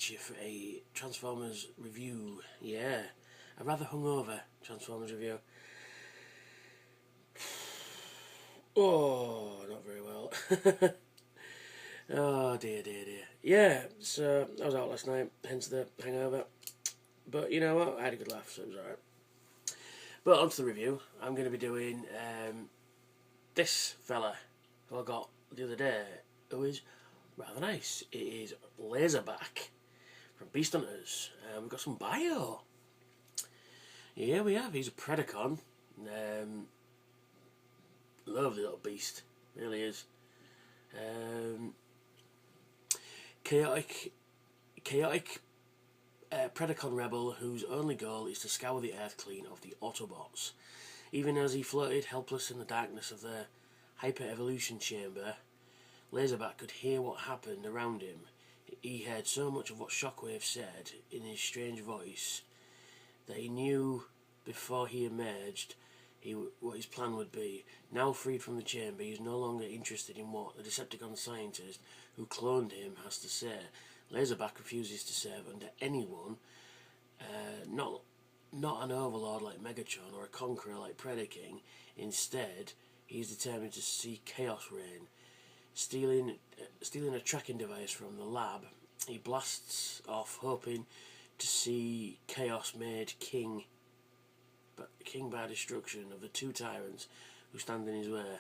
at you for a Transformers review. Yeah, a rather hungover Transformers review. Oh, not very well. Oh dear, dear, dear. Yeah, so I was out last night, hence the hangover. But you know what? I had a good laugh, so it was alright. But on to the review. I'm going to be doing this fella who I got the other day, who is rather nice. It is Lazerback from Beast Hunters. We've got some bio. Yeah, we have. He's a Predacon. Lovely little beast, really is. Chaotic Predacon rebel whose only goal is to scour the earth clean of the Autobots. Even as he floated helpless in the darkness of the hyper-evolution chamber, Lazerback could hear what happened around him. He heard so much of what Shockwave said in his strange voice that he knew before he emerged what his plan would be. Now freed from the chamber, he is no longer interested in what the Decepticon scientist who cloned him has to say. Lazerback refuses to serve under anyone, not an overlord like Megatron or a conqueror like Predaking. Instead, he is determined to see chaos reign. Stealing a tracking device from the lab, he blasts off, hoping to see chaos made king by destruction of the two tyrants who stand in his way.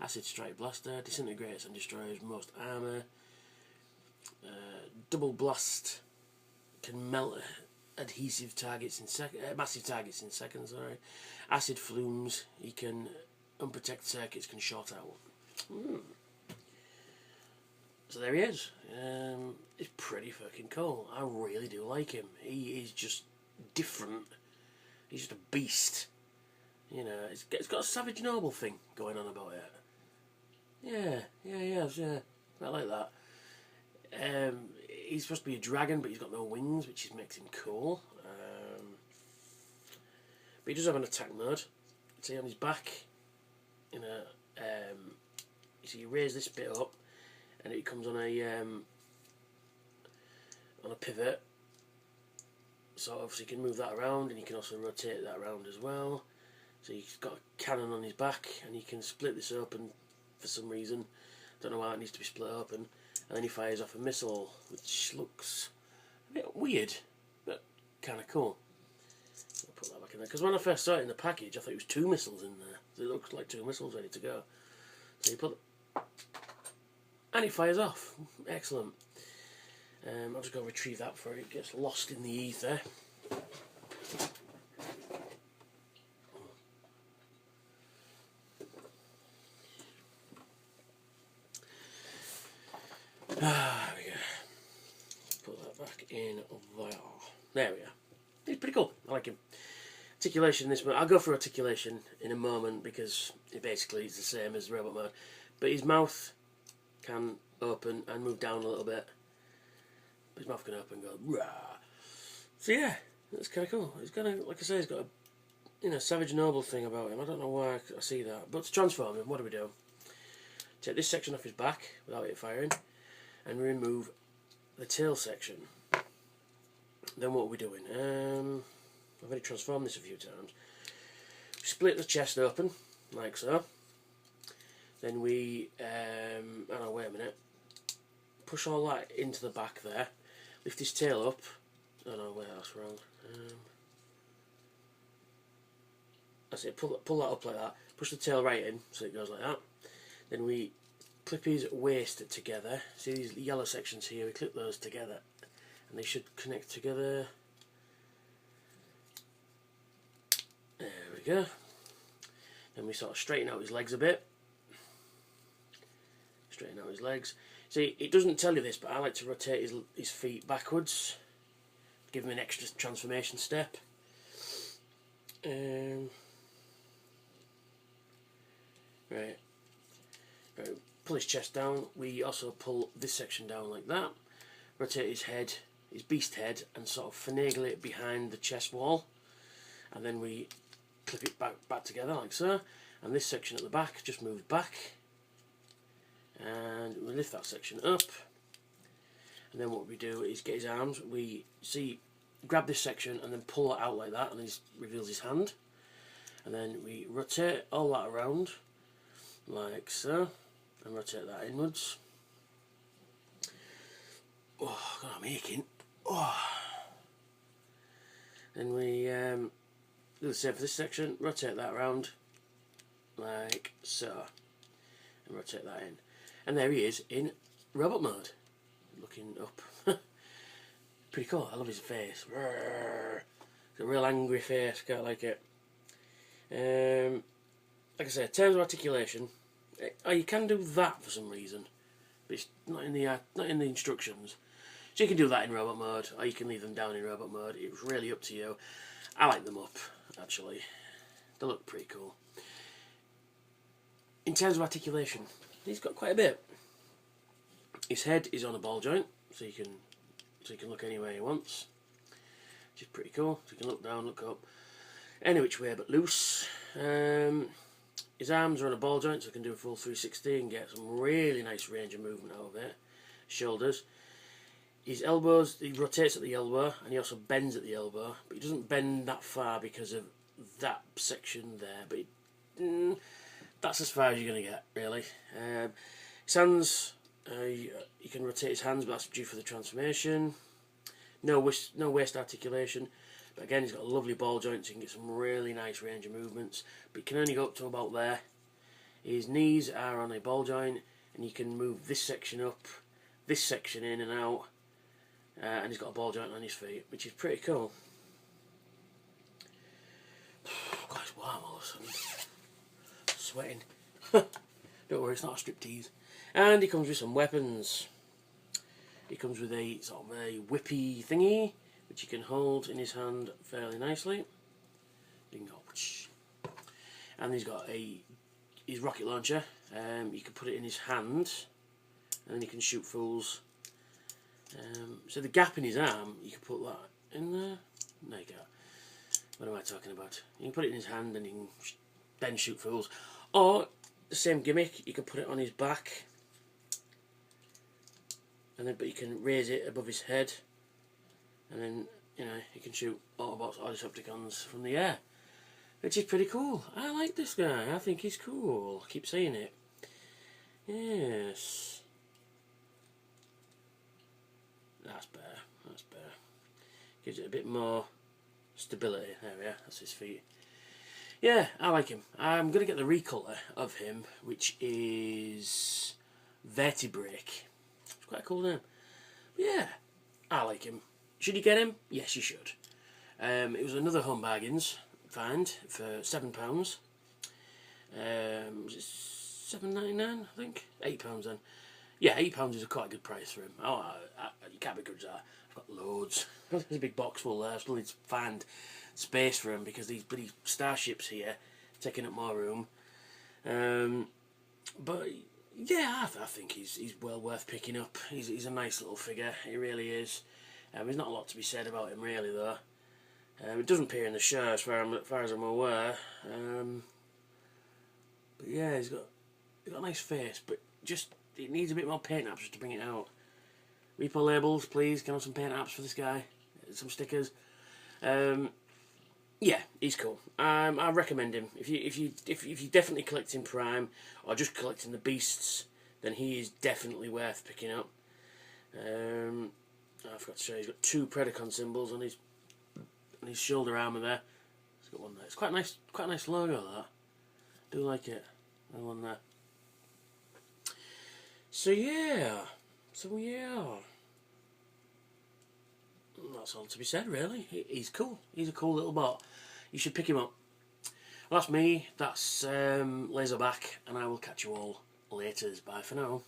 Acid Strike Blaster disintegrates and destroys most armour. Double Blast can melt massive targets in seconds. Acid Flumes, he can unprotected circuits can short out. So there he is. He's pretty fucking cool. I really do like him. He is just different. He's just a beast. You know, it's got a Savage Noble thing going on about it. Yeah. I like that. He's supposed to be a dragon, but he's got no wings, which makes him cool. But he does have an attack mode. See on his back, you see, you raise this bit up, and it comes on a pivot. So obviously you can move that around, and you can also rotate that around as well. So he's got a cannon on his back, and you can split this open for some reason. Don't know why it needs to be split open. And then he fires off a missile, which looks a bit weird, but kind of cool. I'll put that back in there, because when I first saw it in the package, I thought it was 2 missiles in there. So it looks like 2 missiles ready to go. So you put it, and it fires off. Excellent. I'll just go retrieve that before it gets lost in the ether. There we go. Put that back in there. There we are. He's pretty cool. I like him. Articulation in this mode. I'll go for articulation in a moment because it basically is the same as robot mode. But his mouth can open and move down a little bit. But his mouth can open and go rah. So yeah, that's kind of cool. He's got like I say, he's got a Savage Noble thing about him. I don't know why I see that. But to transform him, what do? Take this section off his back without it firing, and remove the tail section. Then what are we doing? I've already transformed this a few times. Split the chest open, like so. Then we, oh no, wait a minute. Push all that into the back there. Lift his tail up. Oh no, wait, that's wrong. That's it, pull that up like that. Push the tail right in, so it goes like that. Then we clip his waist together. See these yellow sections here? We clip those together, and they should connect together. There we go. Then we sort of straighten out his legs a bit. Straighten out his legs. See, it doesn't tell you this, but I like to rotate his feet backwards. Give him an extra transformation step. Right. Pull his chest down. We also pull this section down like that. Rotate his head, his beast head, and sort of finagle it behind the chest wall. And then we clip it back together like so. And this section at the back just moves back. And we lift that section up. And then what we do is get his arms. We grab this section and then pull it out like that, and he reveals his hand. And then we rotate all that around, like so, and rotate that inwards. Oh, God, I'm aching. Oh. Then we do the same for this section, rotate that around, like so, and rotate that in. And there he is in robot mode, looking up. Pretty cool. I love his face. It's a real angry face, can't like it. Like I said, in terms of articulation, you can do that for some reason, but it's not in the instructions. So you can do that in robot mode, or you can leave them down in robot mode. It's really up to you. I like them up, actually. They look pretty cool. In terms of articulation, he's got quite a bit. His head is on a ball joint, so he can look anywhere he wants, which is pretty cool. So you can look down, look up, any which way but loose. His arms are on a ball joint, so he can do a full 360 and get some really nice range of movement out of it. Shoulders. His elbows, he rotates at the elbow, and he also bends at the elbow, but he doesn't bend that far because of that section there, but that's as far as you're going to get, really. His hands, you can rotate his hands, but that's due for the transformation. No waist articulation, but again, he's got a lovely ball joint, so you can get some really nice range of movements, but you can only go up to about there. His knees are on a ball joint, and you can move this section up, this section in and out, and he's got a ball joint on his feet, which is pretty cool. God, it's warm all of a sudden. Sweating. Don't worry, it's not a striptease. And he comes with some weapons. He comes with a sort of a whippy thingy, which he can hold in his hand fairly nicely. Bingo. And he's got his rocket launcher. You can put it in his hand, and then he can shoot fools. So the gap in his arm, you can put that in there. No, you can't. What am I talking about? You can put it in his hand and you can then shoot fools. Or, the same gimmick, you can put it on his back. And then, but you can raise it above his head. And then, you can shoot Autobots or Decepticons from the air. Which is pretty cool. I like this guy. I think he's cool. I keep saying it. Yes. That's better. That's better. Gives it a bit more stability. There we are. That's his feet. Yeah, I like him. I'm going to get the recolour of him, which is Vertebrake. It's quite a cool name. But yeah, I like him. Should you get him? Yes, you should. It was another Home Bargains find for £7. Was it £7.99? I think £8 then. Yeah, £8 is a quite good price for him. You can't be good at that. I've got loads. There's a big box full there. I still need to find space for him because these bloody starships here taking up more room. But yeah, I think he's well worth picking up. He's a nice little figure. He really is. There's not a lot to be said about him really though. It doesn't appear in the show as far as I'm aware. But yeah, he's got a nice face, but just it needs a bit more paint apps just to bring it out. Repo labels, please. Can I have some paint apps for this guy? Some stickers. Yeah, he's cool. I recommend him. If you definitely collecting Prime or just collecting the beasts, then he is definitely worth picking up. I forgot to show you, he's got 2 Predacon symbols on his shoulder armour there. He's got one there. It's quite a nice logo that. I do like it. That one there. So yeah. That's all to be said really. He's cool. He's a cool little bot. You should pick him up. Well, that's me. That's Lazerback, and I will catch you all later. Bye for now.